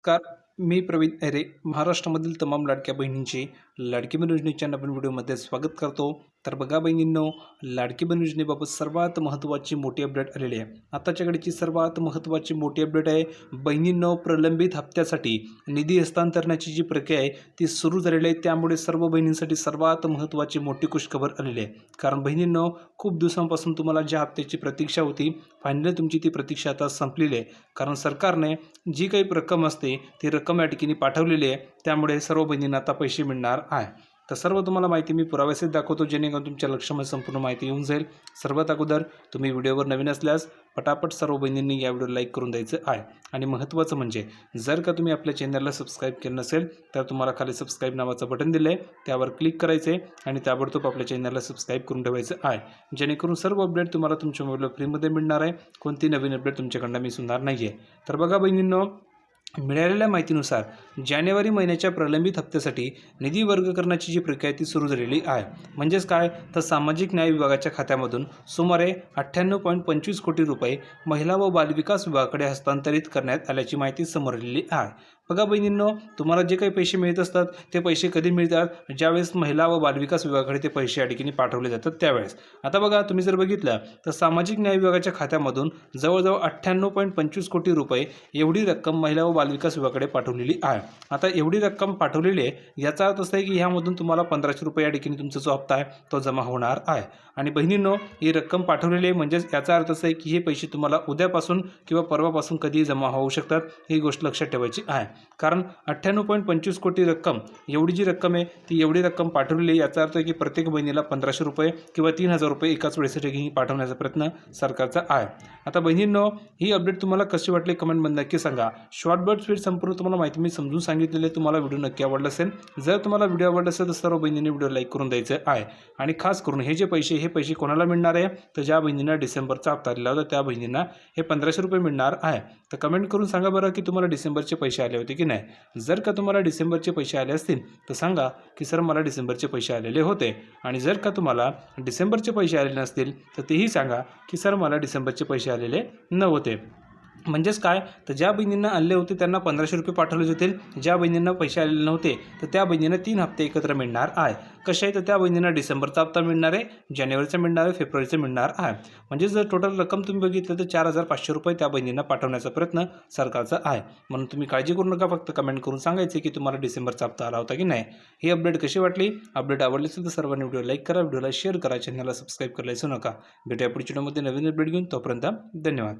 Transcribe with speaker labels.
Speaker 1: नमस्कार. मी प्रवीण ऐरे महाराष्ट्रामधील तमाम लाडक्या बहिणींची लाडकी बहीण योजनेच्या नवीन व्हिडिओमध्ये स्वागत करतो. तर बघा बहिणींनो, लाडकी बहीण योजनेबाबत सर्वात महत्त्वाची मोठी अपडेट आलेली आहे. आताच्या घडीची सर्वात महत्त्वाची मोठी अपडेट आहे. बहिणींनो, प्रलंबित हप्त्यासाठी निधी हस्तांतरणाची जी प्रक्रिया आहे ती सुरू झालेली आहे. त्यामुळे सर्व बहिणींसाठी सर्वात महत्त्वाची मोठी खुशखबर आलेली आहे. कारण बहिणींनो, खूप दिवसांपासून तुम्हाला ज्या हप्त्याची प्रतीक्षा होती, फायनली तुमची ती प्रतीक्षा आता संपलेली आहे. कारण सरकारने जी काही रक्कम असते ती रक्कम या ठिकाणी पाठवलेली आहे. त्यामुळे सर्व बहिणींना आता पैसे मिळणार आहे. तर सर्व तुम्हाला माहिती मी पुराव्यासहित दाखवतो, जेणेकरून तुमच्या लक्षामध्ये संपूर्ण माहिती येऊन जाईल. सर्वात अगोदर तुम्ही व्हिडिओवर नवीन असल्यास पटापट सर्व बहिणींनी या व्हिडिओ लाईक करून द्यायचं आहे. आणि महत्त्वाचं म्हणजे जर का तुम्ही आपल्या चॅनलला सबस्क्राईब केलं नसेल तर तुम्हाला खाली सबस्क्राईब नावाचं बटन दिलं आहे, त्यावर क्लिक करायचे आणि ताबडतोब आपल्या चॅनलला सबस्क्राईब करून ठेवायचं आहे. जेणेकरून सर्व अपडेट तुम्हाला तुमच्या मोबाईलवर फ्रीमध्ये मिळणार आहे. कोणती नवीन अपडेट तुमच्याकडनं मिस होणार नाही आहे. तर बघा बहिणींनो, मिळालेल्या माहितीनुसार जानेवारी महिन्याच्या प्रलंबित हप्त्यासाठी निधी वर्ग करण्याची जी प्रक्रिया ती सुरू झालेली आहे. म्हणजेच काय तर सामाजिक न्याय विभागाच्या खात्यामधून सुमारे 98.25 कोटी रुपये महिला व बालविकास विभागाकडे हस्तांतरित करण्यात आल्याची माहिती समोर आलेली आहे. बघा बहिणींनो, तुम्हाला जे काही पैसे मिळत असतात ते पैसे कधी मिळतात, ज्यावेळेस महिला व बालविकास विभागाकडे ते पैसे या ठिकाणी पाठवले जातात त्यावेळेस. आता बघा, तुम्ही जर बघितलं तर सामाजिक न्याय विभागाच्या खात्यामधून जवळजवळ 98.25 कोटी रुपये एवढी रक्कम महिला व बालविकास विभागाकडे पाठवलेली आहे. आता एवढी रक्कम पाठवलेली आहे, याचा अर्थ असा आहे की ह्यामधून तुम्हाला 1500 रुपये या ठिकाणी तुमचा जो हप्ता आहे तो जमा होणार आहे. आणि बहिणींनो, ही रक्कम पाठवलेली आहे म्हणजेच याचा अर्थ असा आहे की हे पैसे तुम्हाला उद्यापासून किंवा परवापासून कधीही जमा होऊ शकतात. ही गोष्ट लक्षात ठेवायची आहे. कारण 98.25 कोटी रक्कम, एवढी जी रक्कम आहे ती एवढी रक्कम पाठवलेली आहे. याचा अर्थ आहे की प्रत्येक बहिणीला 1500 रुपये किंवा 3000 रुपये एकाच वेळेसाठी पाठवण्याचा प्रयत्न सरकारचा आहे. आता बहिणींनो, ही अपडेट तुम्हाला कशी वाटली कमेंटमध्ये नक्की सांगा. शॉर्ट बट स्पीड संपूर्ण तुम्हाला माहिती मी समजून सांगितलेली आहे. तुम्हाला व्हिडिओ नक्की आवडला असेल. जर तुम्हाला व्हिडिओ आवडला असेल तर सर्व बहिणींनी व्हिडिओ लाईक करून द्यायचं आहे. आणि खास करून हे पैसे कोणाला मिळणार आहे तर ज्या बहिणींना डिसेंबरचा हप्ता दिला होता त्या बहिणींना हे 1500 रुपये मिळणार आहे. तर कमेंट करून सांगा बरं की तुम्हाला डिसेंबरचे पैसे आले होते की नाही. जर का तुम्हाला डिसेंबरचे पैसे आले असतील तर सांगा की सर मला डिसेंबरचे पैसे आलेले होते. आणि जर का तुम्हाला डिसेंबरचे पैसे आलेले नसतील तर तेही सांगा की सर मला डिसेंबरचे पैसे आलेले नव्हते. म्हणजेच काय तर ज्या बहिणींना आले होते त्यांना 1500 रुपये पाठवले जातील. ज्या बहिणींना पैसे आलेले नव्हते तर त्या बहिणींना 3 हप्ते एकत्र मिळणार आहे. कसे आहे तर त्या बहिणींना डिसेंबरचा हप्ता मिळणार आहे, जानेवारीचा मिळणार आहे, फेब्रुवारीचा मिळणार आहे. म्हणजे जर टोटल रक्कम तुम्ही बघितलं तर 4500 रुपये त्या बहिणींना पाठवण्याचा प्रयत्न सरकारचा आहे. म्हणून तुम्ही काळजी करू नका, फक्त कमेंट करून सांगायचे की तुम्हाला डिसेंबरचा हप्ता आला होता की नाही. ही अपडेट कशी वाटली? अपडेट आवडली असेल तर सर्वांनी व्हिडिओ लाईक करा, व्हिडिओला शेअर करा, चॅनलला सबस्क्राईब करायला विसरू नका. भेटूया पुढच्या व्हिडिओमध्ये नवीन अपडेट घेऊन. तोपर्यंत धन्यवाद.